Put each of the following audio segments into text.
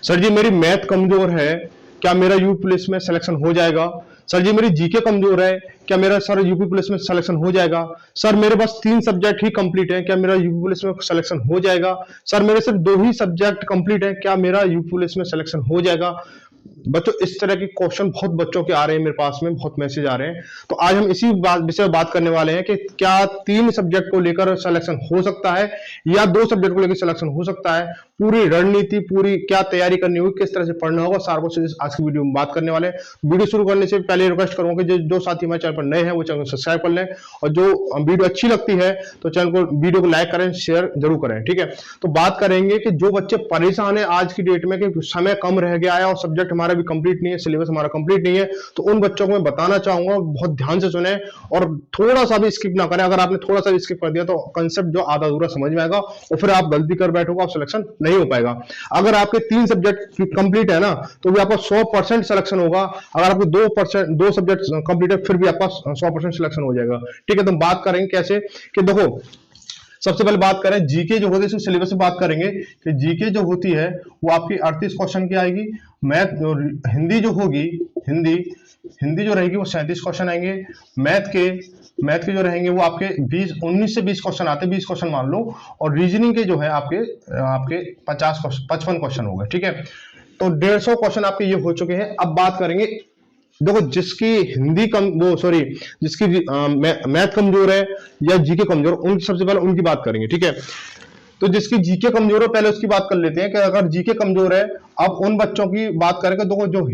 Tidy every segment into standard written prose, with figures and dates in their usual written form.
Sir जी मेरी math कमजोर है, क्या मेरा यूपी पुलिस में सिलेक्शन हो जाएगा? सर जी मेरी जीके कमजोर है, क्या मेरा सर यूपी पुलिस में सिलेक्शन हो जाएगा? सर मेरे पास 3 सब्जेक्ट ही कंप्लीट है, क्या मेरा यूपी पुलिस में सिलेक्शन हो जाएगा? सर मेरे सिर्फ 2 ही सब्जेक्ट कंप्लीट है, क्या मेरा यूपी पुलिस में सिलेक्शन हो जाएगा? बच्चों इस तरह के क्वेश्चन बहुत बच्चों के आ रहे हैं, मेरे पास में बहुत मैसेज आ रहे हैं। तो आज हम इसी विषय में बात करने वाले हैं कि क्या 3 सब्जेक्ट को लेकर सिलेक्शन हो सकता है या 2 सब्जेक्ट को लेकर सिलेक्शन हो सकता है। पूरी रणनीति, पूरी क्या तैयारी करनी होगी, किस तरह से पढ़ना होगा, सारा कुछ आज की वीडियो में बात करने वाले हैं। वीडियो शुरू करने से पहले रिक्वेस्ट करूंगा कि जो साथी हमारे चैनल पर नए हैं वो चैनल को सब्सक्राइब कर लें, और जो वीडियो अच्छी लगती है तो चैनल को, वीडियो को लाइक करें, शेयर जरूर करें। ठीक है, तो बात करेंगे कि जो बच्चे परेशान है आज की डेट में कि समय कम रह गया है और सब्जेक्ट हमारा भी कंप्लीट नहीं है, सिलेबस हमारा कंप्लीट नहीं है, तो उन बच्चों को मैं बताना चाहूंगा, बहुत ध्यान से सुने और थोड़ा सा भी स्किप ना करें। अगर आपने थोड़ा सा भी स्किप कर दिया तो कंसेप्ट जो आधा अधूरा समझ में आएगा और फिर आप गलती कर बैठोगे, आप सिलेक्शन नहीं हो पाएगा। अगर आपके 3 सब्जेक्ट कंप्लीट है ना तो भी आपका 100% सिलेक्शन होगा। अगर आपके 2 सब्जेक्ट कंप्लीट है फिर भी आपका 100% सिलेक्शन हो जाएगा। ठीक है, तो हम बात करेंगे कैसे कि देखो, सबसे पहले बात करें जीके जो होती है, सिलेबस से बात करेंगे कि जीके जो होती है वो आपकी 38 क्वेश्चन की आएगी। मैथ और हिंदी जो होगी, हिंदी जो रहेगी वो 37 क्वेश्चन आएंगे। मैथ के जो रहेंगे वो आपके 19 से 20 क्वेश्चन आते हैं, 20 क्वेश्चन मान लो। और रीजनिंग के जो है आपके 55 क्वेश्चन हो गए। ठीक है, तो 150 क्वेश्चन आपके ये हो चुके हैं। अब बात करेंगे, देखो जिसकी हिंदी कम वो सॉरी जिसकी मैथ कमजोर है या जीके कमजोर, उनकी सबसे पहले उनकी बात करेंगे। ठीक है, तो जिसकी जीके कमजोर है पहले उसकी बात कर लेते हैं कि अगर जीके कमजोर है, अब उन बच्चों की बात करेंगे। देखो जो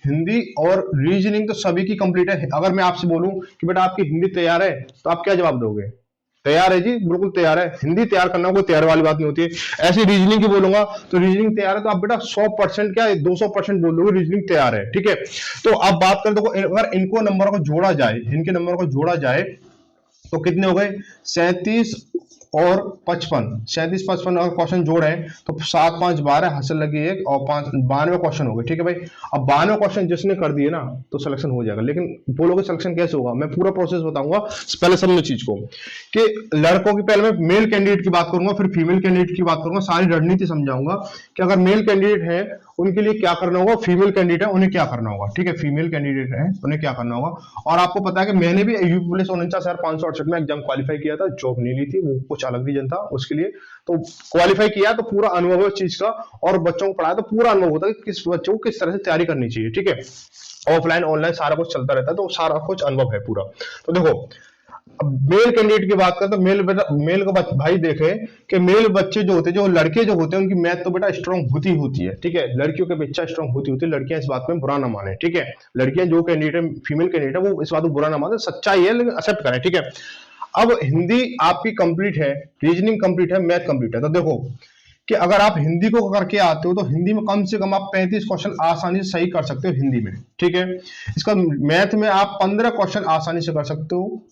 हिंदी और रीजनिंग तो सभी की कंप्लीट है। अगर मैं आपसे बोलूं कि बेटा आपकी हिंदी तैयार है तो आप क्या जवाब दोगे? तैयार है जी, बिल्कुल तैयार है। हिंदी तैयार करना कोई तैयार वाली बात नहीं होती है। ऐसी रीजनिंग की बोलूंगा तो रीजनिंग तैयार है तो आप बेटा 100% क्या 200% बोल दोगे रीजनिंग तैयार है। ठीक है, तो आप बात करें, देखो अगर इनको नंबर को जोड़ा जाए, इनके नंबर को जोड़ा जाए तो कितने हो गए? 37 और 55, 37-55 अगर क्वेश्चन जोड़े तो 7 5 12 हासिल लगी एक और 5 92 क्वेश्चन हो गए। ठीक है भाई, अब 92 क्वेश्चन जिसने कर दिए ना तो सिलेक्शन हो जाएगा। लेकिन बोलोगे सिलेक्शन कैसे होगा, मैं पूरा प्रोसेस बताऊंगा। पहले समझो चीज को कि लड़कों की, पहले मैं मेल कैंडिडेट की बात करूंगा, फिर फीमेल कैंडिडेट की बात करूंगा, सारी रणनीति समझाऊंगा कि अगर मेल कैंडिडेट है उनके लिए क्या करना होगा, फीमेल कैंडिडेट है उन्हें क्या करना होगा। ठीक है, फीमेल कैंडिडेट है उन्हें क्या करना होगा। और आपको पता है कि मैंने भी यूपी पुलिस 49,568 में एग्जाम क्वालिफाई किया था, जॉब नहीं ली थी, वो कुछ अलग रीजन था उसके लिए। तो क्वालिफाई किया तो पूरा अनुभव है उस चीज का, और बच्चों को पढ़ाया तो पूरा अनुभव होता है कि किस बच्चों को किस तरह से तैयारी करनी चाहिए। ठीक है, ऑफलाइन ऑनलाइन सारा कुछ चलता रहता है, तो सारा कुछ अनुभव है पूरा। तो देखो, अब मेल कैंडिडेट की बात करें तो मेल को भाई देखे कि मेल बच्चे जो होते हैं, जो लड़के जो होते हैं, उनकी मैथ तो बेटा स्ट्रांग होती है। ठीक है, लड़कियों के अपेक्षा स्ट्रांग होती है। लड़कियां इस बात में बुरा ना माने। ठीक है, लड़कियां जो कैंडिडेट है, फीमेल कैंडिडेट है, वो इस बात को बुरा ना माने, सच्चाई है लेकिन एक्सेप्ट करें। ठीक है, अब हिंदी आपकी कंप्लीट है, रीजनिंग कंप्लीट है, मैथ कंप्लीट है। तो देखो कि अगर आप हिंदी को करके आते हो तो हिंदी में कम से कम आप 35 क्वेश्चन आसानी से सही कर सकते हो हिंदी में। ठीक है, इसका मैथ में आप 15 क्वेश्चन आसानी से कर सकते हो।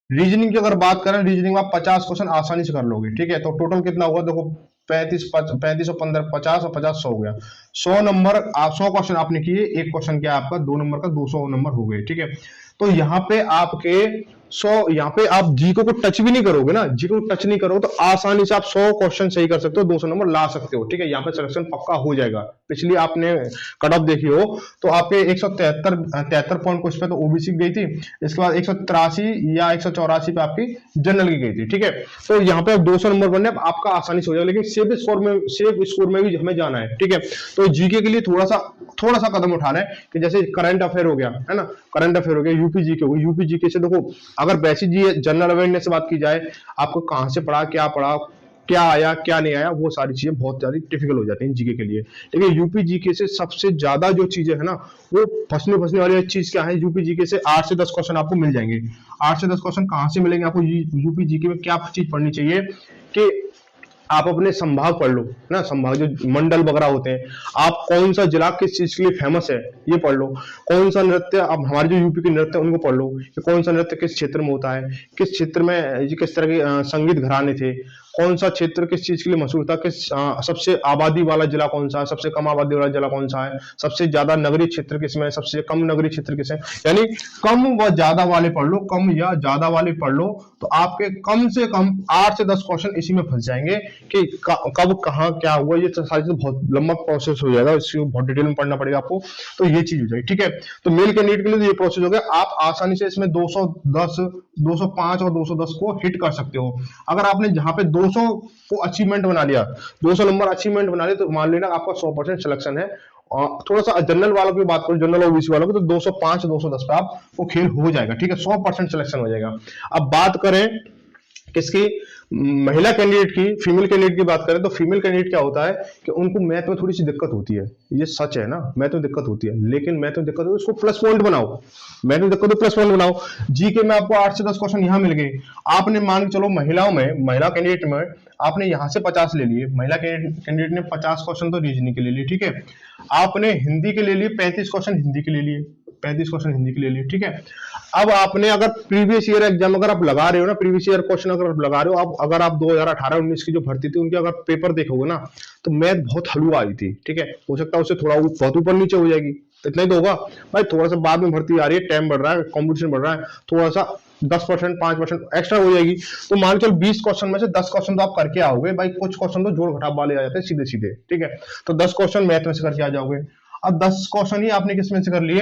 रीजनिंग की अगर बात करें, रीजनिंग में आप 50 क्वेश्चन आसानी से कर लोगे। ठीक है, तो टोटल कितना होगा? देखो 35 और 15 50 और 50 100 हो गया। 100 नंबर, 100 क्वेश्चन आपने किए, एक क्वेश्चन क्या आपका 2 नंबर का 200 नंबर हो गए। ठीक है, तो यहाँ पे आपके 100, यहाँ पे आप जीको को टच भी नहीं करोगे ना, जीको को टच नहीं करोगे तो आसानी से आप 100 क्वेश्चन सही कर सकते हो, 200 नंबर ला सकते हो। ठीक है, यहाँ पे सिलेक्शन पक्का हो जाएगा। पिछली आपने कट ऑफ देखी हो तो आपके 173 पॉइंट कुछ पे तो ओबीसी गई थी, इसके बाद 183 या 184 पे आपकी जनरल की गई थी। ठीक है, तो यहाँ पे 200 नंबर बनने आपका आसानी से हो जाएगा, लेकिन सेफ स्कोर में भी हमें जाना है। ठीक है, तो जीके के लिए थोड़ा सा कदम उठाना है कि जैसे करंट अफेयर हो गया है ना, करंट अफेयर हो गया, यूपी जीके हो गई। यूपी जीके से देखो, अगर बेसिक जी जनरल अवेयरनेस से बात की जाए, आपको कहां से पढ़ा, क्या आया क्या नहीं आया, वो सारी चीजें बहुत ज्यादा डिफिकल्ट हो जाती हैं जीके के लिए। लेकिन यूपी जीके से सबसे ज्यादा जो चीजें है ना, वो फंसने वाली चीज क्या है, यूपी जीके से 8 से 10 क्वेश्चन आपको मिल जाएंगे। 8 से 10 क्वेश्चन कहां से मिलेंगे आपको? यूपी जीके में क्या चीज पढ़नी चाहिए कि आप अपने संभाग पढ़ लो ना, संभाग जो मंडल वगैरह होते हैं, आप कौन सा जिला किस चीज के लिए फेमस है ये पढ़ लो। कौन सा नृत्य, अब हमारे जो यूपी के नृत्य उनको पढ़ लो कि कौन सा नृत्य किस क्षेत्र में होता है, किस क्षेत्र में किस तरह के संगीत घराने थे, कौन सा क्षेत्र किस चीज के लिए मशहूर था, किस सबसे आबादी वाला जिला कौन सा है, सबसे कम आबादी वाला जिला कौन सा है, सबसे ज्यादा नगरीय क्षेत्र किसमें है, सबसे कम नगरीय क्षेत्र किसमें, यानी कम व ज्यादा वाले पढ़ लो, कम या ज्यादा वाले पढ़ लो, तो आपके कम से कम 8 से 10 क्वेश्चन इसी में फंस जाएंगे कि कब कहाँ क्या हुआ। ये सारी चीज बहुत लंबा प्रोसेस हो जाएगा, इसको बहुत डिटेल में पढ़ना पड़ेगा आपको, तो ये चीज हो जाएगी। ठीक है, तो मेल कैंडिडेट के लिए तो ये प्रोसेस हो गया। आप आसानी से इसमें 210, 205 और 210 को हिट कर सकते हो। अगर आपने जहां पे 200 को अचीवमेंट बना लिया, 200 नंबर अचीवमेंट बना लिया, तो मान लेना आपका 100% सिलेक्शन है। और थोड़ा सा जनरल वालों की बात करो, जनरल ओबीसी वालों की, तो 205 210 पे आपको खेल हो जाएगा। ठीक है, 100% सिलेक्शन हो जाएगा। अब बात करें किसकी, महिला कैंडिडेट की, फीमेल कैंडिडेट की बात करें, तो फीमेल कैंडिडेट क्या होता है कि उनको मैथ में थोड़ी सी दिक्कत होती है। ये सच है ना, मैथ में दिक्कत होती है, लेकिन मैथ में दिक्कत हो उसको प्लस पॉइंट बनाओ, मैथ में दिक्कत हो प्लस पॉइंट बनाओ। जीके में आपको 8 से 10 क्वेश्चन यहाँ मिल गए। आपने मान के चलो महिलाओं में, महिला कैंडिडेट में आपने यहाँ से 50 ले लिए, महिला कैंडिडेट ने 50 क्वेश्चन तो रीजनिंग के ले लिए। ठीक है, आपने हिंदी के ले लिए 35 क्वेश्चन, हिंदी के ले लिए 35 क्वेश्चन, हिंदी के ले लिए। ठीक है, अब आपने अगर प्रीवियस ईयर एग्जाम अगर आप लगा रहे हो ना, प्रीवियस ईयर क्वेश्चन अगर आप लगा रहे हो, अब अगर आप 2018-19 की जो भर्ती थी उनके अगर पेपर देखोगे ना, तो मैथ बहुत हलवा आई थी। ठीक है, हो सकता है उससे थोड़ा बहुत ऊपर नीचे हो जाएगी, इतना ही तो होगा भाई। थोड़ा सा बाद में भर्ती आ रही है, टाइम बढ़ रहा है, कॉम्पिटिशन बढ़ रहा है, थोड़ा सा 10% 5% एक्स्ट्रा हो जाएगी। तो मान चलो 20 क्वेश्चन में से 10 क्वेश्चन तो आप करके आओगे भाई, कुछ क्वेश्चन तो जोड़ घटाव वाले आ जाते हैं सीधे सीधे। ठीक है, तो 10 क्वेश्चन मैथ में से करके आ जाओगे। अब 10 क्वेश्चन ही आपने किस में से कर लिए,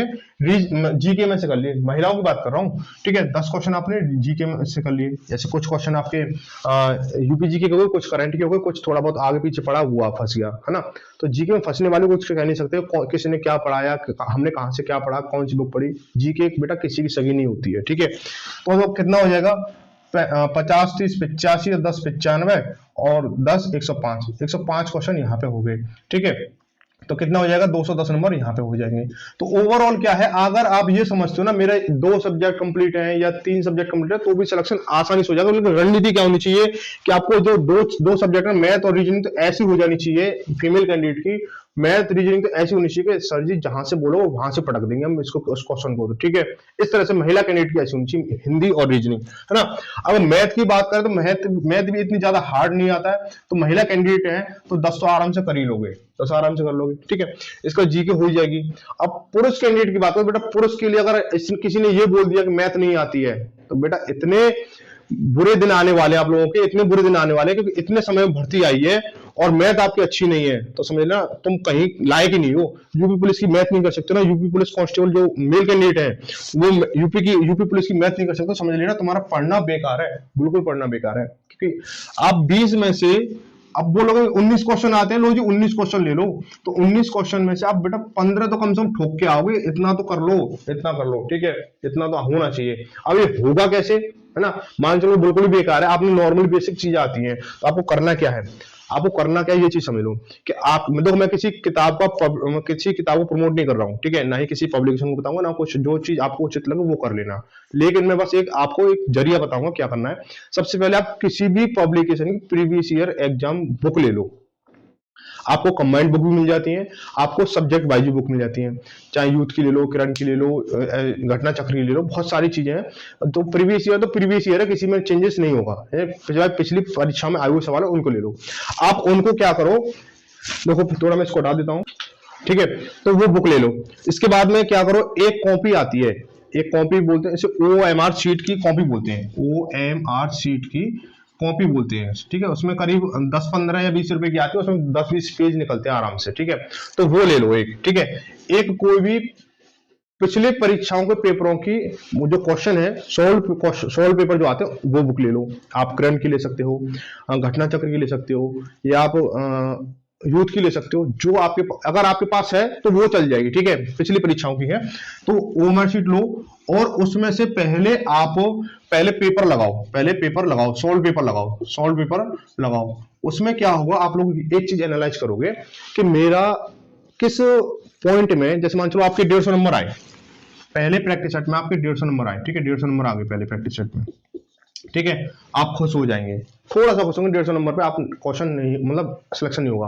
जीके में से कर लिए, महिलाओं की बात कर रहा हूँ। ठीक है, 10 क्वेश्चन आपने जीके में से कर लिए। जैसे कुछ क्वेश्चन आपके यूपी जीके के हो गए, कुछ करंट के हो गए, कुछ थोड़ा बहुत आगे पीछे पढ़ा हुआ फंस गया है ना। तो जीके में फंसने वाले को कुछ कह नहीं सकते, किसी ने क्या पढ़ाया, हमने कहाँ से क्या पढ़ा, कौन सी बुक पढ़ी। जीके बेटा किसी की सगी नहीं होती है। ठीक है, तो कितना हो जाएगा, 50 30 85 और 10 95 और 10 105 क्वेश्चन यहाँ पे हो गए। ठीक है, तो कितना हो जाएगा, 210 नंबर यहाँ पे हो जाएंगे। तो ओवरऑल क्या है, अगर आप ये समझते हो ना मेरा 2 सब्जेक्ट कंप्लीट है या 3 सब्जेक्ट कंप्लीट है, तो भी सिलेक्शन आसानी से हो जाएगा। लेकिन रणनीति क्या होनी चाहिए कि आपको जो दो सब्जेक्ट है, मैथ और रीजनिंग, तो ऐसी हो जानी चाहिए फीमेल कैंडिडेट की, मैथ रीजनिंग तो ऐसी होनी चाहिए कि सर जी जहां से बोलो वहां से पटक देंगे हम इसको, उस क्वेश्चन को। तो ठीक है, इस तरह से महिला कैंडिडेट की ऐसी होनी चाहिए, हिंदी और रीजनिंग, है ना। अगर मैथ की बात करें तो मैथ भी इतनी ज्यादा हार्ड नहीं आता है, तो महिला कैंडिडेट है तो 10 तो आराम से कर ही लोगे, 10 आराम से कर लोगे। ठीक है, इसका जीके हो जाएगी। अब पुरुष कैंडिडेट की बात करें, बेटा पुरुष के लिए अगर किसी ने ये बोल दिया कि मैथ नहीं आती है, तो बेटा इतने बुरे दिन आने वाले आप लोगों के, इतने बुरे दिन आने वाले, क्योंकि इतने समय में भर्ती आई है और मैथ आपकी अच्छी नहीं है, तो समझ लेना तुम कहीं लायक ही नहीं हो। यूपी पुलिस की मैथ नहीं कर सकते ना, यूपी पुलिस कांस्टेबल जो मेल कैंडिडेट है वो यूपी पुलिस की मैथ नहीं कर सकते, समझ लेना तुम्हारा पढ़ना बेकार है, बिल्कुल पढ़ना बेकार है। क्योंकि आप 20 में से, अब बोलोगे 19 क्वेश्चन आते हैं, लो जी 19 क्वेश्चन ले लो, तो 19 क्वेश्चन में से आप बेटा 15 तो कम से कम ठोक के आओगे, इतना तो कर लो, इतना कर लो। ठीक है, इतना तो होना चाहिए। अब ये होगा कैसे, है ना, मान चलो बिल्कुल ही बेकार है, आपने नॉर्मल बेसिक चीज आती है, तो आपको करना क्या है, आपको करना क्या है, ये चीज समझ लो कि आप, देखो मैं किसी किताब को प्रमोट नहीं कर रहा हूँ, ठीक है, ना ही किसी पब्लिकेशन को बताऊंगा, ना कुछ, जो चीज आपको उचित लगे वो कर लेना। लेकिन मैं बस आपको एक जरिया बताऊंगा क्या करना है। सबसे पहले आप किसी भी पब्लिकेशन की प्रीवियस ईयर एग्जाम बुक ले लो, आपको कंबाइंड बुक भी मिल जाती है, आपको सब्जेक्ट वाइज बुक मिल जाती है, चाहे यूथ की ले लो, करंट की ले लो, घटना चक्र की ले लो, बहुत सारी चीजें हैं। तो प्रीवियस ईयर है, किसी में चेंजेस नहीं होगा, पिछली परीक्षा में आए हुए सवाल है उनको ले लो। आप उनको क्या करो, देखो थोड़ा मैं इसको हटा देता हूं, ठीक है, तो वो बुक ले लो। इसके बाद में क्या करो, एक कॉपी आती है, एक कॉपी बोलते हैं इसे, OMR शीट की कॉपी बोलते हैं, OMR शीट की कॉपी बोलते हैं, ठीक है। उसमें करीब 10 15 या 20 रुपए की आती है, उसमें 10-20 पेज निकलते हैं आराम से, ठीक है। तो वो ले लो एक, ठीक है। एक कोई भी पिछले परीक्षाओं के पेपरों की जो क्वेश्चन है, सोल्व पेपर जो आते हैं वो बुक ले लो। आप करंट की ले सकते हो, घटना चक्र की ले सकते हो, या आप यूथ की ले सकते हो, जो आपके, अगर आपके पास है तो वो चल जाएगी, ठीक है, पिछली परीक्षाओं की है। तो OMR शीट लो और उसमें से पहले पेपर लगाओ, सोल्व पेपर लगाओ। उसमें क्या होगा, आप लोग एक चीज एनालाइज करोगे कि मेरा किस पॉइंट में, जैसे मान चलो आपके 150 नंबर आए पहले प्रैक्टिस सेट में, आपके 150 नंबर आए, ठीक है, 150 नंबर आ गए पहले प्रैक्टिस सेट में, ठीक है, आप खुश हो जाएंगे। थोड़ा सा क्वेश्चन 150 नंबर पे आप क्वेश्चन नहीं, मतलब सिलेक्शन नहीं होगा।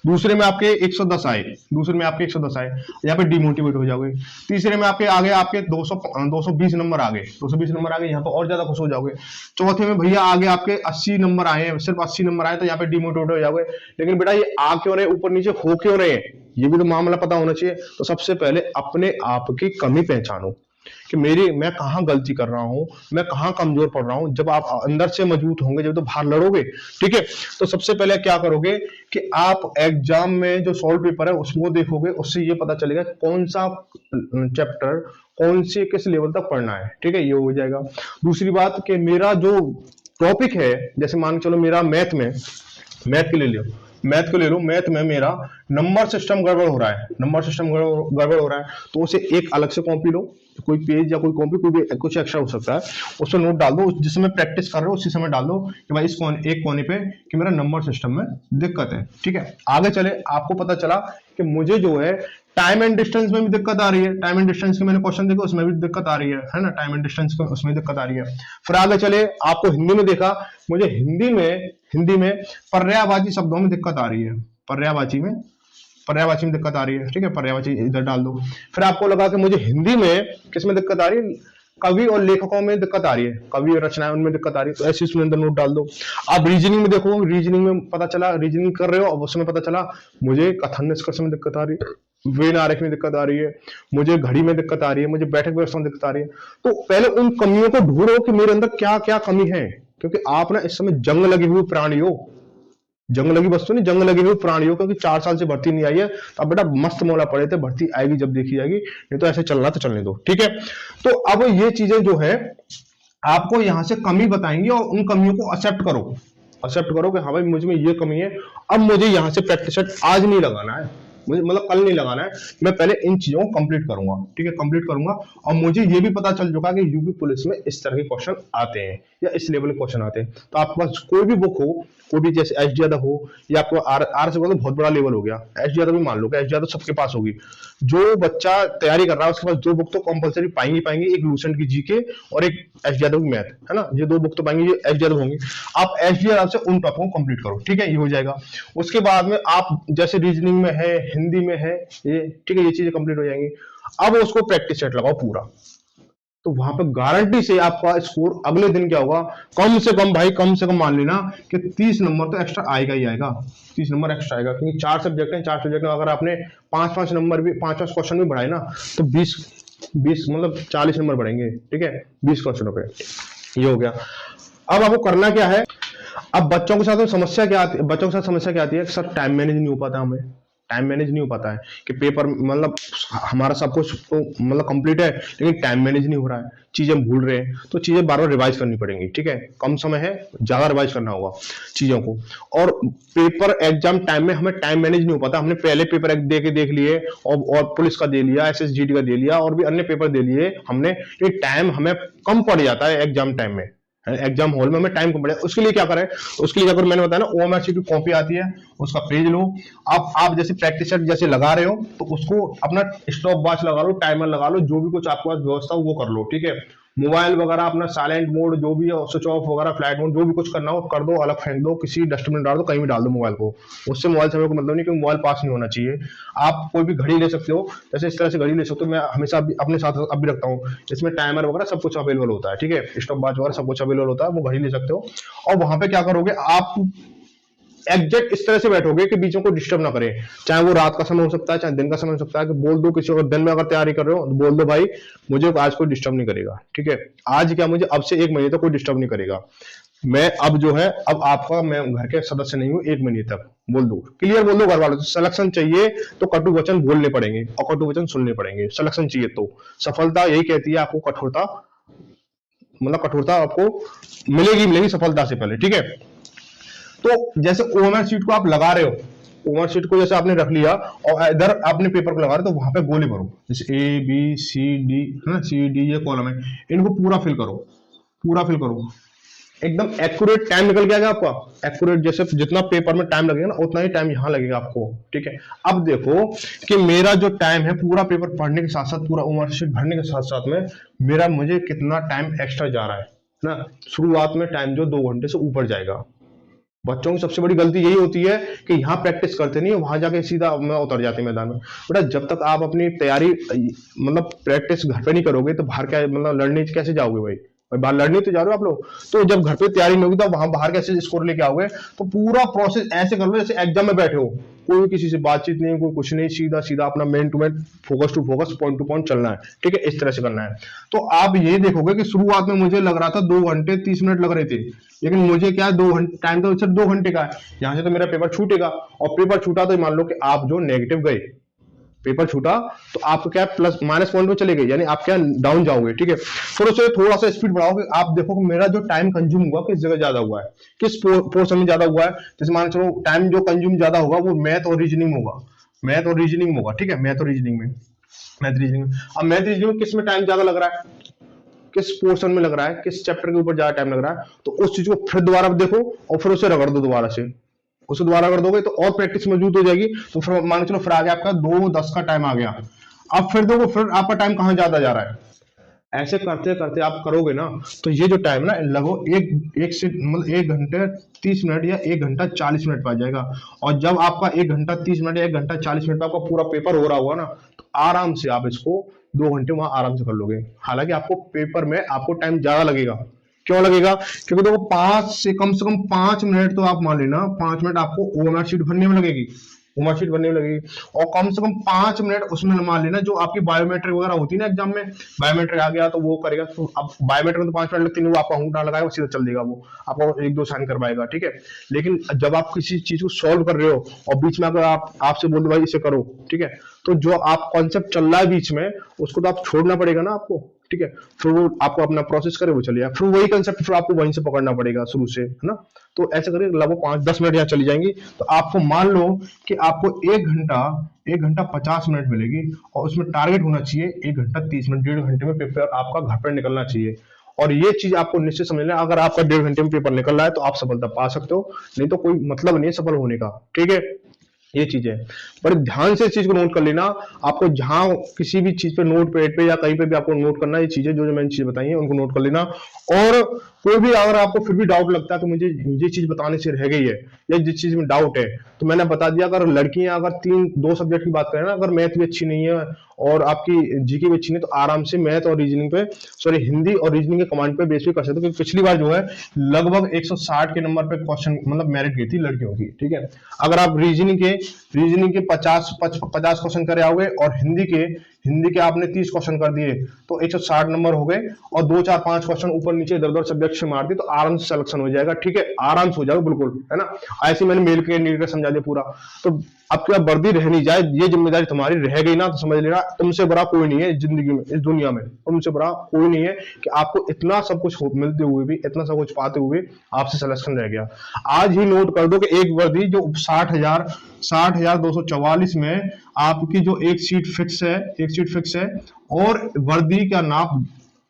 दूसरे में आपके 110 आए, दूसरे में आपके 110 आए, यहाँ पे डिमोटिवेट हो जाओगे। तीसरे में आपके आगे आपके 220 नंबर आ गए, 220 नंबर आ गए, यहाँ पे और ज्यादा खुश हो जाओगे। चौथे में भैया आगे आपके 80 नंबर आए हैं, सिर्फ 80 नंबर आए, तो यहाँ पे डिमोटिवेट हो जाओगे। लेकिन बेटा ये आ क्यों रहे, ऊपर नीचे हो क्यों रहे हैं, ये भी तो मामला पता होना चाहिए। तो सबसे पहले अपने आप की कमी पहचानो कि मैं कहाँ गलती कर रहा हूं, मैं कहाँ कमजोर पड़ रहा हूं। जब आप अंदर से मजबूत होंगे, जब तो बाहर लड़ोगे, ठीक है। तो सबसे पहले क्या करोगे कि आप एग्जाम में जो सॉल्व पेपर है उसको देखोगे, उससे ये पता चलेगा कौन सा चैप्टर कौन से किस लेवल तक पढ़ना है, ठीक है, ये हो जाएगा। दूसरी बात कि मेरा जो टॉपिक है, जैसे मान के चलो मेरा मैथ के ले लो, मैथ को ले लो, मैथ में मेरा नंबर सिस्टम गड़बड़ हो रहा है, नंबर सिस्टम गड़बड़ हो रहा है, तो उसे एक अलग से कॉपी लो, कोई पेज या कोई कॉपी, कोई भी कुछ एक्स्ट्रा हो सकता है, उस पर नोट डाल दो, जिस समय प्रैक्टिस कर रहे हो उसी समय डाल दो कि भाई एक कोने पे कि मेरा नंबर सिस्टम में दिक्कत है, ठीक है। आगे चले, आपको पता चला कि मुझे जो है टाइम एंड डिस्टेंस में भी दिक्कत आ रही है, टाइम एंड डिस्टेंस के मैंने क्वेश्चन देखा उसमें भी दिक्कत आ रही है ना, टाइम एंड डिस्टेंस में उसमें दिक्कत आ रही है। फिर आगे चले, आपको हिंदी में देखा, मुझे हिंदी में पर्यायवाची शब्दों में दिक्कत आ रही है, पर्यायवाची में दिक्कत आ रही है, ठीक है, पर्यायवाची इधर डाल दो। फिर आपको लगा कि मुझे हिंदी में किस में दिक्कत आ रही है, कवि और लेखकों में दिक्कत आ रही है, कवि और रचनाएं उनमें दिक्कत आ रही है, तो ऐसे उसमें अंदर नोट डाल दो। आप रीजनिंग में देखो, रीजनिंग में पता चला, रीजनिंग कर रहे हो, अब उसमें पता चला मुझे कथन निष्कर्ष में दिक्कत आ रही है, वेन आरेख में दिक्कत आ रही है, मुझे घड़ी में दिक्कत आ रही है, मुझे बैठक व्यवस्था में दिक्कत आ रही है। तो पहले उन कमियों को ढूंढो कि मेरे अंदर क्या क्या कमी है, क्योंकि आप ना इस समय जंग लगी हुई प्राणी हो, जंग लगी वस्तु नहीं, जंग लगी हुई प्राणी हो, क्योंकि 4 साल से भर्ती नहीं आई है। तो अब बेटा मस्त मौला पड़े थे, भर्ती आएगी जब देखी जाएगी, नहीं तो ऐसे चलना तो चलने दो, ठीक है। तो अब ये चीजें जो है आपको यहां से कमी बताएंगी और उन कमियों को एक्सेप्ट करो कि हाँ भाई मुझ में ये कमी है, अब मुझे यहां से प्रैक्टिस आज नहीं लगाना है, मुझे मतलब कल नहीं लगाना है, मैं पहले इन चीजों को कंप्लीट करूंगा, ठीक है, कंप्लीट करूंगा। और मुझे ये भी पता चल चुका कि यूपी पुलिस में इस तरह के क्वेश्चन आते हैं या इस लेवल के क्वेश्चन आते हैं। तो आपके पास कोई भी बुक हो, कोई भी जैसे एस डी यादव हो, या आपको आर से बोलो बहुत बड़ा लेवल हो गया, एस डी यादव भी मान लो कि एस डी यादव सबके पास होगी। जो बच्चा तैयारी कर रहा है उसके पास 2 बुक तो कंपलसरी पाएंगे, एक लूसेंट की जीके और एक एस डी यादव की मैथ, है ना, ये 2 बुक तो पाएंगे, ये एस डी यादव होंगे। आप एस डी यादव से उन टॉपिक को कंप्लीट करो, ठीक है, ये हो जाएगा। उसके बाद में आप जैसे रीजनिंग में है, हिंदी में है, ये ठीक है, ये चीजें कंप्लीट हो जाएंगी। अब उसको प्रैक्टिस सेट लगाओ पूरा, तो वहां पे गारंटी से आपका स्कोर अगले दिन क्या होगा, कम से कम भाई, कम से कम मान लेना कि 30 नंबर तो एक्स्ट्रा आएगा ही आएगा, 30 नंबर एक्स्ट्रा आएगा, क्योंकि 4 सब्जेक्ट हैं, 4 सब्जेक्ट में अगर आपने 5-5 नंबर भी 5-5 क्वेश्चन भी बढ़ाए ना, तो 20 मतलब 40 नंबर बढ़ेंगे, ठीक है, 20 क्वेश्चनों पे, ये हो गया। अब आपको करना क्या है, अब बच्चों के साथ समस्या क्या आती है, सर टाइम मैनेज नहीं हो पाता, हमें टाइम मैनेज नहीं हो पाता है कि पेपर मतलब हमारा सब कुछ तो मतलब कंप्लीट है, लेकिन टाइम मैनेज नहीं हो रहा है, चीजें भूल रहे हैं, तो चीजें बार बार रिवाइज करनी पड़ेंगी, ठीक है, कम समय है, ज्यादा रिवाइज करना होगा चीजों को। और पेपर एग्जाम टाइम में हमें टाइम मैनेज नहीं हो पाता, हमने पहले पेपर देख लिए और पुलिस का दे लिया, SSGD का दे लिया और भी अन्य पेपर दे लिए हमने, ये टाइम हमें कम पड़ जाता है एग्जाम टाइम में, एग्जाम हॉल में हमें टाइम कम पड़ेगा। उसके लिए क्या करें, उसके लिए अगर मैंने बताया ना OMR शीट की कॉपी आती है, उसका पेज लो, आप जैसे प्रैक्टिस सेट जैसे लगा रहे हो तो उसको अपना स्टॉप वॉच लगा लो, टाइमर लगा लो, जो भी कुछ आपके पास व्यवस्था हो वो कर लो, ठीक है। मोबाइल वगैरह अपना साइलेंट मोड जो भी है, स्विच ऑफ वगैरह, फ्लाइट मोड, जो भी कुछ करना हो कर दो, अलग फेंक दो, किसी डस्टबिन डाल दो, कहीं भी डाल दो मोबाइल को, उससे मोबाइल से हमें मतलब नहीं कि मोबाइल पास नहीं होना चाहिए। आप कोई भी घड़ी ले सकते हो, जैसे इस तरह से घड़ी ले सकते हो, मैं हमेशा अपने साथ अब भी रखता हूँ, इसमें टाइमर वगैरह सब कुछ अवेलेबल होता है, ठीक है, स्टॉप वॉच वगैरह सब कुछ अवेलेबल होता है, वो घड़ी ले सकते हो। और वहां पे क्या करोगे, आप एग्जैक्ट इस तरह से बैठोगे कि बीचों को डिस्टर्ब ना करे, चाहे वो रात का समय हो सकता है, चाहे दिन का समय हो सकता है, कि बोल दो किसी को, दिन में अगर तैयारी कर रहे हो तो बोल दो भाई मुझे आज कोई डिस्टर्ब नहीं करेगा, ठीक है, आज क्या मुझे अब से 1 महीने तक कोई डिस्टर्ब नहीं करेगा, मैं अब जो है अब आपका मैं घर के सदस्य नहीं हूं 1 महीने तक, बोल दो, क्लियर बोल दो घर वालों। सिलेक्शन चाहिए तो कटु वचन बोलने पड़ेंगे और कटु वचन सुनने पड़ेंगे, सिलेक्शन चाहिए तो सफलता यही कहती है आपको, कठोरता मतलब कठोरता आपको मिलेगी सफलता से पहले, ठीक है। तो जैसे ओएमआर शीट को आप लगा रहे हो, ओएमआर शीट को जैसे आपने रख लिया और इधर आपने पेपर को लगा रहे हो, तो वहां पे गोले भरो, जैसे ABCD है ना, CD ये कॉलम है, इनको पूरा फिल करो, एकदम एक्यूरेट टाइम निकल गया आपका, एक्यूरेट जैसे जितना पेपर में टाइम लगेगा ना उतना ही टाइम यहाँ लगेगा आपको, ठीक है। अब देखो कि मेरा जो टाइम है पूरा पेपर पढ़ने के साथ साथ, पूरा ओएमआर शीट भरने के साथ साथ में मुझे कितना टाइम एक्स्ट्रा जा रहा है ना। शुरुआत में टाइम जो 2 घंटे से ऊपर जाएगा, बच्चों की सबसे बड़ी गलती यही होती है कि यहाँ प्रैक्टिस करते नहीं, वहां जाके सीधा उतर जाते हैं मैदान में। बेटा जब तक आप अपनी तैयारी मतलब प्रैक्टिस घर पे नहीं करोगे तो बाहर क्या मतलब लड़ने कैसे जाओगे भाई? भाई बाहर लड़ने तो जा रहे हो आप लोग, तो जब घर पे तैयारी नहीं होगी तो वहां बाहर कैसे स्कोर लेके आओगे? तो पूरा प्रोसेस ऐसे कर लो जैसे एग्जाम में बैठे हो, कोई किसी से बातचीत नहीं, कोई कुछ नहीं, सीधा सीधा अपना main to main, focus to focus, point to point चलना है, ठीक है? इस तरह से करना है। तो आप ये देखोगे कि शुरुआत में मुझे लग रहा था 2 घंटे 30 मिनट लग रहे थे, लेकिन मुझे क्या 2 घंटे टाइम तो सिर्फ 2 घंटे का है, यहाँ से तो मेरा पेपर छूटेगा, और पेपर छूटा तो मान लो कि आप जो नेगेटिव गए, पेपर छूटा तो आपको क्या प्लस माइनस पॉइंट में चले गए, यानी आप क्या डाउन जाओगे, ठीक है? फिर उसे थोड़ा सा स्पीड बढ़ाओगे, आप देखो कि मेरा जो टाइम कंज्यूम हुआ किस जगह ज्यादा हुआ है, किस पोर्शन में ज्यादा हुआ है। जैसे मान चलो टाइम जो कंज्यूम ज्यादा होगा वो मैथ और रीजनिंग होगा, मैथ और रीजनिंग होगा, ठीक है? मैथ और रीजनिंग में, मैथ रीजनिंग में, अब मैथ रीजनिंग में किस में टाइम ज्यादा लग रहा है, किस पोर्शन में लग रहा है, किस चैप्टर के ऊपर ज्यादा टाइम लग रहा है, तो उस चीज को फिर दोबारा देखो और फिर उसे रगड़ दो दोबारा से, उसे दोबारा कर दोगे तो और प्रैक्टिस मौजूद हो जाएगी। तो फिर मान चलो फिर आ गया आपका 2:10 का टाइम आ गया, अब फिर देखो फिर आपका टाइम कहाँ ज्यादा जा रहा है। ऐसे करते करते आप करोगे ना तो ये जो टाइम ना लगभग एक से मतलब 1 घंटे 30 मिनट या 1 घंटा 40 मिनट पा जाएगा। और जब आपका 1 घंटा 30 मिनट या 1 घंटा 40 मिनट आपका पूरा पेपर हो रहा होगा ना, तो आराम से आप इसको 2 घंटे वहां आराम से कर लोगे। हालांकि आपको पेपर में आपको टाइम ज्यादा लगेगा, क्यों लगेगा? क्योंकि देखो 5 से कम 5 मिनट तो आप मान लेना, 5 मिनट आपको ओएमआर शीट भरने में लगेगी, ओएमआर शीट भरने में लगेगी, और कम से कम 5 मिनट उसमें मान लेना जो आपकी बायोमेट्रिक वगैरह होती है ना एग्जाम में, बायोमेट्रिक आ गया तो वो करेगा। तो अब बायोमेट्रिक में तो 5 मिनट लगती नहीं, वो आपका अंगूठा लगाएगा सीधा चल देगा, वो आपको 1-2 साइन करवाएगा, ठीक है? लेकिन जब आप किसी चीज को सॉल्व कर रहे हो और बीच में अगर आप आपसे बोल दो भाई इसे करो, ठीक है, तो जो आप कॉन्सेप्ट चल रहा है बीच में उसको तो आप छोड़ना पड़ेगा ना आपको, ठीक है? फिर वो आपको अपना प्रोसेस करे वो चलिए, फिर वही कंसेप्ट फिर आपको वहीं से पकड़ना पड़ेगा शुरू से, है ना? तो ऐसे करके लगभग 5-10 मिनट यहाँ चली जाएंगी, तो आपको मान लो कि आपको 1 घंटा 50 मिनट मिलेगी, और उसमें टारगेट होना चाहिए 1 घंटा 30 मिनट, 1.5 घंटे में पेपर आपका घर पर निकलना चाहिए। और ये चीज आपको निश्चित समझ लेना, अगर आपका 1.5 घंटे में पेपर निकल रहा है तो आप सफलता पा सकते हो, नहीं तो कोई मतलब नहीं है सफल होने का, ठीक है? ये चीज है, पर ध्यान से इस चीज को नोट कर लेना। आपको जहां किसी भी चीज पे नोट पैड पे या कहीं पे भी आपको नोट करना, ये चीजें जो जो मैंने चीज बताई है उनको नोट कर लेना। और कोई भी अगर आपको फिर भी डाउट लगता है कि मुझे ये चीज बताने से रह गई है या जिस चीज में डाउट है, तो मैंने बता दिया। अगर लड़कियां अगर 2 सब्जेक्ट की बात करें ना, अगर मैथ भी अच्छी नहीं है और आपकी जीके भी अच्छी नहीं, तो आराम से मैथ और रीजनिंग पे, सॉरी हिंदी और रीजनिंग के कमांड पे बेस भी कर सकते हो, क्योंकि पिछली बार जो है लगभग 160 के नंबर पे क्वेश्चन मतलब मेरिट गई थी लड़कियों की, ठीक है? अगर आप रीजनिंग के 50 क्वेश्चन करे आओगे और हिंदी के आपने 30 क्वेश्चन कर दिए तो 160 नंबर हो गए, और 2 4 5 क्वेश्चन ऊपर नीचे इधर उधर सब्जेक्ट से मार दिए तो आराम से सिलेक्शन हो जाएगा, ठीक है? आराम से हो जाएगा बिल्कुल, है ना? ऐसे मैंने मेल के समझा दिया पूरा। तो अब क्या वर्दी रह नहीं जाए, ये जिम्मेदारी तुम्हारी रह गई ना, तो समझ लेना तुमसे बड़ा कोई नहीं है जिंदगी में, इस दुनिया में तुमसे बड़ा कोई नहीं है कि आपको इतना सब कुछ मिलते हुए भी, इतना सब कुछ पाते हुए आपसे सिलेक्शन रह गया। आज ही नोट कर दो कि एक वर्दी जो 60,244 में आपकी जो एक सीट फिक्स है, और वर्दी का नाप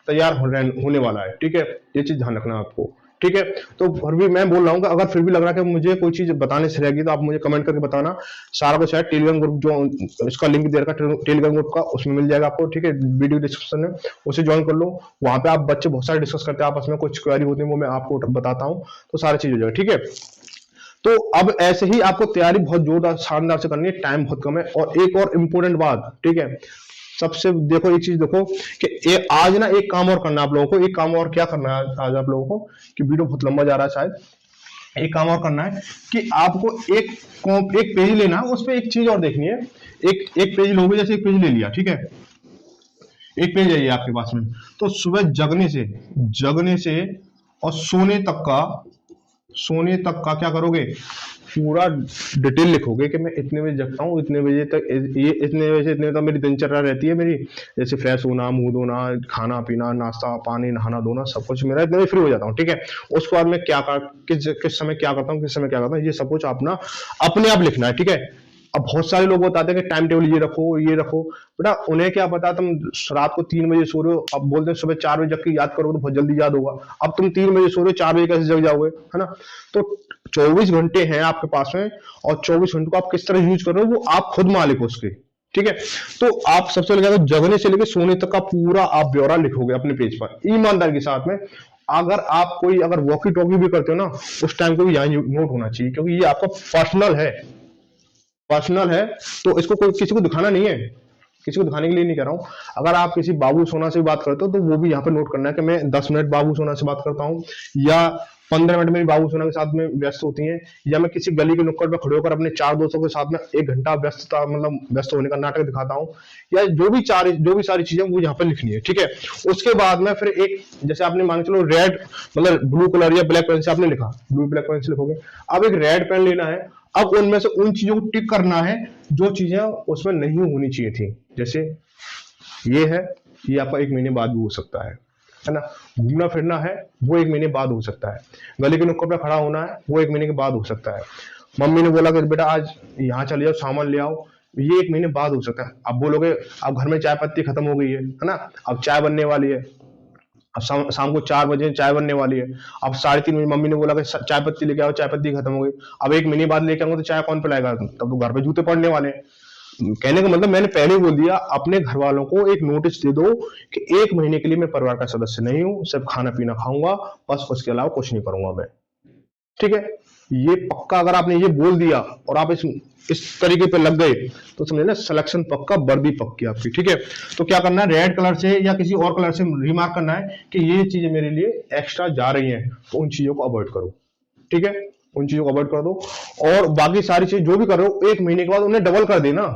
तैयार होने वाला है, ठीक है? ये चीज ध्यान रखना आपको, ठीक है? तो फिर भी मैं बोल रहा हूँ कि अगर फिर भी लग रहा है कि मुझे कोई चीज बताने से रहेगी तो आप मुझे कमेंट करके बताना। सारा कुछ है टेलीग्राम ग्रुप, जो इसका लिंक दे रखा है टेलीग्राम ग्रुप का, उसमें मिल जाएगा आपको, ठीक है? वीडियो डिस्क्रिप्शन में, उसे ज्वाइन कर लो। वहां पे आप बच्चे बहुत सारे डिस्कस करते हैं आपस में, कुछ क्वेरी होती है वो मैं आपको बताता हूँ, तो सारी चीज हो जाएगा, ठीक है? तो अब ऐसे ही आपको तैयारी बहुत जोरदार शानदार से करनी है, टाइम बहुत कम है। और एक और इम्पोर्टेंट बात, ठीक है, सबसे देखो एक चीज देखो कि आज ना एक काम और करना है आप लोगों को। एक काम और क्या करना है आज आप लोगों को, कि वीडियो बहुत लंबा जा रहा है शायद। एक काम और करना है कि आपको एक पेज लेना है, उस पर एक चीज और देखनी है। एक पेज लोगे, जैसे एक पेज ले लिया, ठीक है? एक पेज है ये आपके पास में, तो सुबह जगने से और सोने तक का क्या करोगे, पूरा डिटेल लिखोगे कि मैं इतने बजे जगता हूँ, इतने बजे तक ये इतने बजे से इतने तक मेरी दिनचर्या रहती है मेरी, जैसे फ्रेश होना, मुंह धोना, खाना पीना, नाश्ता पानी, नहाना धोना, सब कुछ मेरा इतने बजे फ्री हो जाता हूँ, ठीक है? उसके बाद मैं किस समय क्या करता हूँ, किस समय क्या करता हूँ, ये सब कुछ अपना अपने आप लिखना है, ठीक है? अब बहुत सारे लोग बताते हैं कि टाइम टेबल ये रखो। बेटा उन्हें क्या पता, तुम रात को 3 बजे सो रहे हो, अब बोलते हैं सुबह 4 बजे जग के याद करोगे तो बहुत जल्दी याद होगा। अब तुम 3 बजे सो रहे हो, 4 बजे कैसे जग जाओगे, है ना? तो 24 घंटे हैं आपके पास में, और 24 घंटे को आप किस तरह यूज कर रहे हो वो आप खुद मालिक हो उसके, ठीक है? तो आप सबसे पहले जगने से लेकर सोने तक का पूरा आप ब्यौरा लिखोगे अपने पेज पर ईमानदारी के साथ में। अगर आप कोई अगर वॉकी टॉकी भी करते हो ना, उस टाइम को भी यहाँ नोट होना चाहिए, क्योंकि ये आपका पर्सनल है। तो इसको कोई किसी को दिखाना नहीं है, किसी को दिखाने के लिए नहीं कह रहा हूं। अगर आप किसी बाबू सोना से बात करते हो तो वो भी यहाँ पे नोट करना है कि मैं 10 मिनट बाबू सोना से बात करता हूँ, या 15 मिनट मेरी बाबू सोना के साथ में व्यस्त होती हैं, या मैं किसी गली के नुक्कड़ पे खड़े होकर अपने 4 दोस्तों के साथ में 1 घंटा व्यस्तता मतलब व्यस्त होने का नाटक दिखाता हूँ, या जो भी सारी चीजें वो यहाँ पे लिखनी है, ठीक है। उसके बाद में फिर एक, जैसे आपने मान के चलो रेड मतलब ब्लू कलर या ब्लैक पेन से आपने लिखा, ब्लू ब्लैक पेन से लिखोगे, अब एक रेड पेन लेना है। अब उनमें से उन चीजों को टिक करना है जो चीजें उसमें नहीं होनी चाहिए थी। जैसे ये है, ये आपका 1 महीने बाद भी हो सकता है ना। घूमना फिरना है, वो 1 महीने बाद हो सकता है। गली के नुक्कड़ पे खड़ा होना है, वो 1 महीने के बाद हो सकता है। मम्मी ने बोला कि बेटा आज यहाँ चले जाओ, सामान ले आओ, ये 1 महीने बाद हो सकता है। अब बोलोगे अब घर में चाय पत्ती खत्म हो गई है ना, अब चाय बनने वाली है, अब शाम को 4 बजे चाय बनने वाली है, अब 3:30 बजे मम्मी ने बोला कि चाय पत्ती लेके आओ, चाय पत्ती खत्म हो गई। अब 1 महीने बाद लेके आऊंगा तो चाय कौन पिलाएगा, तब तो घर पे जूते पड़ने वाले हैं। कहने का मतलब मैंने पहले ही बोल दिया, अपने घर वालों को एक नोटिस दे दो कि 1 महीने के लिए मैं परिवार का सदस्य नहीं हूं, सिर्फ खाना पीना खाऊंगा बस, उसके अलावा कुछ नहीं करूंगा मैं, ठीक है। ये पक्का अगर आपने ये बोल दिया और आप इस तरीके पे लग गए तो समझे ना, सिलेक्शन पक्का, वर्दी पक्की आपकी, ठीक है। तो क्या करना है, रेड कलर से या किसी और कलर से रिमार्क करना है कि ये चीजें मेरे लिए एक्स्ट्रा जा रही हैं, तो उन चीजों को अवॉइड करो, ठीक है, उन चीजों को अवॉइड कर दो। और बाकी सारी चीज जो भी कर रहे हो 1 महीने के बाद उन्हें डबल कर देना।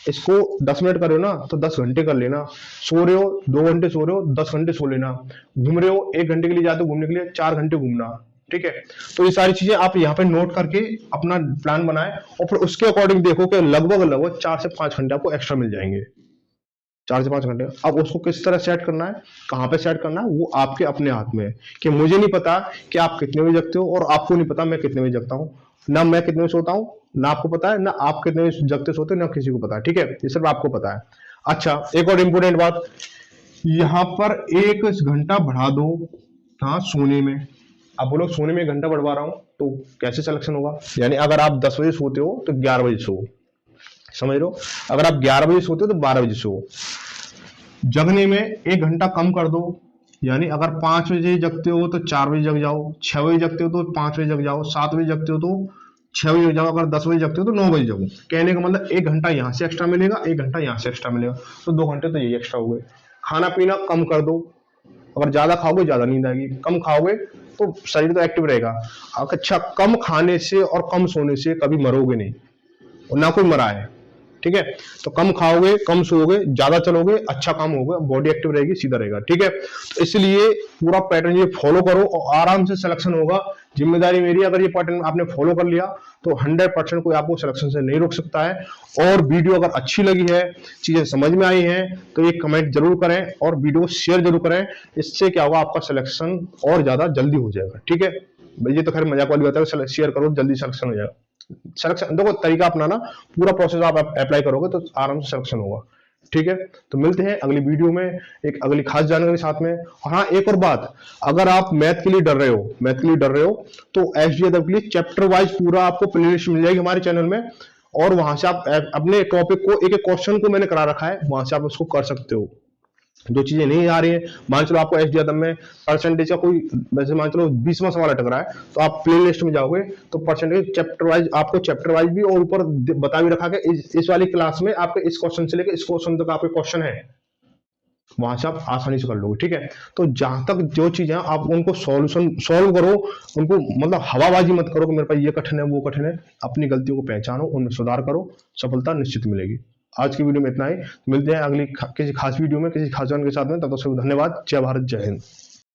इसको 10 मिनट कर रहे हो ना तो 10 घंटे कर लेना। सो रहे हो 2 घंटे सो रहे हो, 10 घंटे सो लेना। घूम रहे हो 1 घंटे के लिए जाते हो घूमने के लिए, 4 घंटे घूमना, ठीक है। तो ये सारी चीजें आप यहाँ पे नोट करके अपना प्लान बनाए और फिर उसके अकॉर्डिंग देखो कि लगभग 4 से 5 घंटे आपको एक्स्ट्रा मिल जाएंगे, 4 से 5 घंटे। अब उसको किस तरह सेट करना है, कहाँ पे सेट करना है, वो आपके अपने हाथ में है। कि मुझे नहीं पता कि आप कितने बजे जगते हो, और आपको नहीं पता मैं कितने बजे जगता हूँ, ना मैं कितने बजे सोता हूँ ना आपको पता है, ना आप कितने बजे जगते सोते हो ना किसी को पता है, ठीक है, ये सिर्फ आपको पता है। अच्छा, एक और इंपॉर्टेंट बात, यहाँ पर 1 घंटा बढ़ा दो हाँ सोने में। अब बोलो सोने में 1 घंटा बढ़वा रहा हूं तो कैसे सिलेक्शन होगा, यानी अगर आप 10 बजे सोते हो तो 11 बजे सो, समझ रहे हो। अगर आप 11 बजे सोते हो तो 12 बजे सो। जगने में 1 घंटा कम कर दो, यानी अगर 5 बजे जगते हो तो 4 बजे जग जाओ, 6 बजे जगते हो तो 5 बजे जग जाओ, 7 बजे जगते हो तो 6 बजे जग जाओ, अगर 10 बजे जगते हो तो 9 बजे जगो। कहने का मतलब 1 घंटा यहाँ से एक्स्ट्रा मिलेगा, 1 घंटा यहाँ से एक्स्ट्रा मिलेगा, तो 2 घंटे तो यही एक्स्ट्रा हो गए। खाना पीना कम कर दो, अगर ज्यादा खाओगे ज्यादा नींद आएगी, कम खाओगे तो शरीर तो एक्टिव रहेगा। अच्छा, कम खाने से और कम सोने से कभी मरोगे नहीं, और ना कोई मरा है, ठीक है। तो कम खाओगे, कम सोओगे, ज्यादा चलोगे, अच्छा काम होगा, बॉडी एक्टिव रहेगी, सीधा रहेगा, ठीक है। तो इसलिए पूरा पैटर्न ये फॉलो करो और आराम से सिलेक्शन होगा। जिम्मेदारी मेरी, अगर ये पैटर्न आपने फॉलो कर लिया तो 100% कोई आपको सिलेक्शन से नहीं रोक सकता है। और वीडियो अगर अच्छी लगी है, चीजें समझ में आई हैं, तो एक कमेंट जरूर करें और वीडियो शेयर जरूर करें। इससे क्या होगा, आपका सिलेक्शन और ज्यादा जल्दी हो जाएगा, ठीक है। ये तो खैर मजाक वाली बात है, शेयर करो जल्दी सिलेक्शन हो जाएगा। सिलेक्शन देखो, तरीका अपनाना, पूरा प्रोसेस आप अप्लाई करोगे तो आराम से सिलेक्शन होगा, ठीक है। तो मिलते हैं अगली वीडियो में एक अगली खास जानकारी के साथ में। और हाँ, एक और बात, अगर आप मैथ के लिए डर रहे हो तो एसडी यादव के लिए चैप्टर वाइज पूरा आपको प्लेलिस्ट मिल जाएगी हमारे चैनल में, और वहां से आप अपने टॉपिक को, एक एक क्वेश्चन को मैंने करा रखा है, वहां से आप उसको कर सकते हो। जो चीजें नहीं आ रही है, मान चलो आपको एसडी यादव में परसेंटेज का कोई, वैसे मान चलो 20वां सवाल अटक रहा है, तो आप प्ले लिस्ट में जाओगे तो परसेंटेज चैप्टर वाइज, आपको चैप्टर वाइज भी और ऊपर बता भी रखा है इस वाली क्लास में आपके इस क्वेश्चन से लेकर इस क्वेश्चन तक आपके क्वेश्चन है, वहां से आप आसानी से कर लोगे, ठीक है। तो जहां तक जो चीजें आप उनको सॉल्व करो, उनको मतलब हवाबाजी मत करो कि मेरे पास ये कठिन है वो कठिन है। अपनी गलतियों को पहचानो, उनमें सुधार करो, सफलता निश्चित मिलेगी। आज की वीडियो में इतना ही, मिलते हैं अगली किसी खास वीडियो में किसी खास जन के साथ में। तब तक सबको धन्यवाद। जय भारत, जय हिंद।